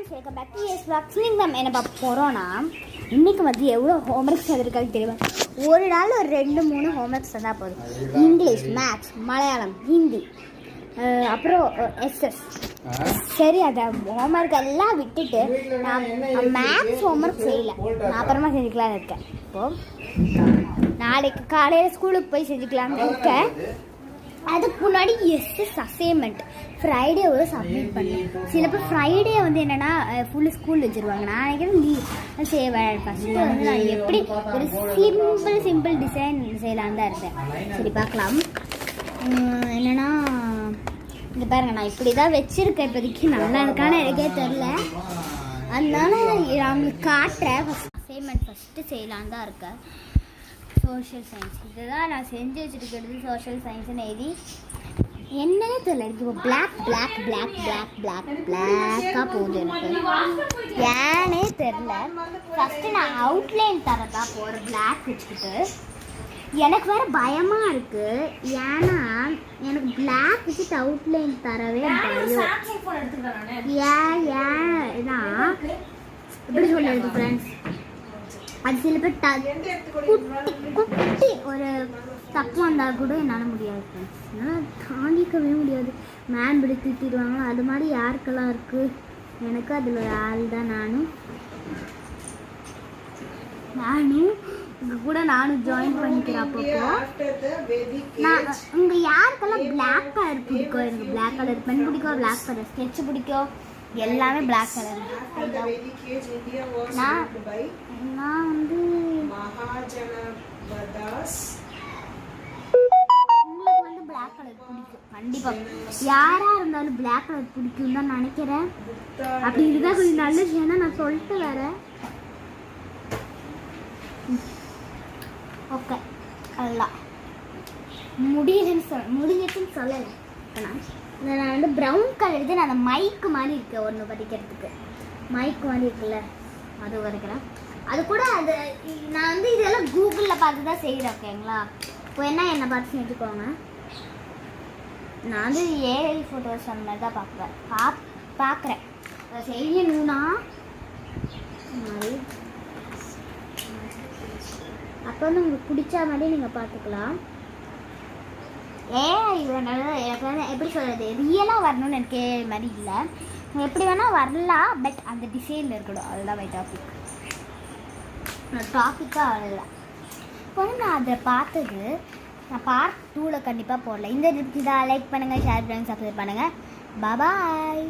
Friends, welcome back to S vlogs. இன்னைக்கு நம்ம என்ன பார்க்க போகிறோன்னா, இன்றைக்கி வந்து எவ்வளோ ஹோம்ஒர்க்ஸ் வந்திருக்காங்க தெரியுமா? ஒரு நாள் ஒரு 2-3 ஹோம்ஒர்க்ஸ் வந்தால் போதும். இங்கிலீஷ், மேத்ஸ், மலையாளம், ஹிந்தி, அப்புறம் எஸ்எஸ். சரி, அதை ஹோம்ஒர்க் எல்லாம் விட்டுட்டு நான் மேத்ஸ் ஹோம்ஒர்க் செய்யலை, நான் அப்புறமா செஞ்சுக்கலான்னு இருக்கேன். இப்போது நாளைக்கு காலையில் ஸ்கூலுக்கு போய் செஞ்சுக்கலான்னு இருக்கேன். அதுக்கு முன்னாடி எஸ்எஸ் அசைன்மெண்ட் ஃப்ரைடேவோட சப்மிட் பண்ணேன். சில பேர் ஃப்ரைடே வந்து என்னென்னா ஃபுல்லு ஸ்கூல் வச்சுருவாங்க. நான் நினைக்கிறேன் லீவ் செய்வேன். ஃபஸ்ட்டு வந்து நான் எப்படி ஒரு சிம்பிள் டிசைன் செய்யலான்னு தான் இருந்தேன். சரி, பார்க்கலாம். என்னென்னா இங்கே பாருங்க, நான் இப்படி தான் வச்சுருக்கேன். இப்போதைக்கு நல்லா இருக்கான்னு எனக்கே தெரில, அதனால நான் உங்களுக்கு காட்டுறேன். ஃபஸ்ட் அசைன்மெண்ட் ஃபஸ்ட்டு செய்யலான்னு தான் இருக்கேன். சோஷியல் சயின்ஸ் இதுதான் நான் செஞ்சு வச்சுருக்கிறது. சோஷியல் சயின்ஸ்னு எழுதி என்னன்னே தெரியல எனக்கு. இப்போ பிளாக்காக போகுது எனக்கு, ஏன்னே தெரில. ஃபஸ்ட்டு நான் அவுட்லைன் தரதா போகிற பிளாக் வச்சுக்கிட்டு. எனக்கு வேறு பயமாக இருக்குது, ஏன்னா எனக்கு பிளாக் வச்சுட்டு அவுட்லைன் தரவே பயம். ஏன்னா எப்படி சொல்லுறது ஃப்ரெண்ட்ஸ், அது சில பேர் குட்டி ஒரு தப்பு வந்தால் கூட என்னால் முடியாது ஃப்ரெண்ட்ஸ். என்னால் தாங்கிக்கவே முடியாது. மேம் இப்படி திட்டிடுவாங்க. அது மாதிரி யாருக்கெல்லாம் இருக்குது, எனக்கு அதில் ஒரு ஆள் தான். இங்கே கூட நானும் ஜாயின் பண்ணிக்கிறேன். அப்பப்போ நான் இங்கே யாருக்கெல்லாம் பிளாக் கலர் பிடிக்கும், எனக்கு பிளாக் கலர் பென் பிடிக்கும், பிளாக் கலர் ஸ்கெட்ச் பிடிக்கும், எல்லாமே பிளாக் கலர். நான் வந்து உங்களுக்கு வந்து பிளாக் கலர் பிடிக்கும் கண்டிப்பாக. யாராக இருந்தாலும் பிளாக் கலர் பிடிக்கும் தான் நினைக்கிறேன். அப்படி இருந்தால் கொஞ்சம் நல்ல விஷயம். நான் சொல்லிட்டு வரேன். ஓகே, அதெல்லாம் முடிஞ்சிச்சுன்னு சொல்லலை. நான் வந்து ப்ரௌன் கலர் இது நான் அந்த மைக்கு மாதிரி இருக்கேன். ஒன்று படிக்கிறதுக்கு மைக்கு மாதிரி இருக்குல்ல, அது வரைக்கிறேன். அது கூட அது நான் வந்து இதெல்லாம் கூகுளில் பார்த்து தான் செய்கிறேன். ஓகேங்களா? இப்போ என்னை பார்த்து செஞ்சுக்கோங்க. நான் வந்து ஏஐ ஃபோட்டோஸ் அந்த மாதிரி தான் பார்க்குறேன். அதை செய்யணும்னா மாதிரி அப்போ வந்து உங்களுக்கு பிடிச்ச மாதிரி நீங்கள் பார்த்துக்கலாம். ஏஐ எனக்கு வந்து எப்படி சொல்கிறது, ரியலாக வரணும்னு எனக்கு ஏஐ மாதிரி இல்லை. எப்படி வேணால் வரலாம், பட் அந்த டிசைனில் இருக்கணும். அதுதான் மை டாப்பிக்காக வரல. இப்போ வந்து நான் அதை பார்த்தது நான் பார்ட் 2ல் கண்டிப்பாக போடல. இந்த இதாக லைக் பண்ணுங்கள், ஷேர் பண்ணுங்கள், சப்ஸ்கிரைப் பண்ணுங்கள். பாய்.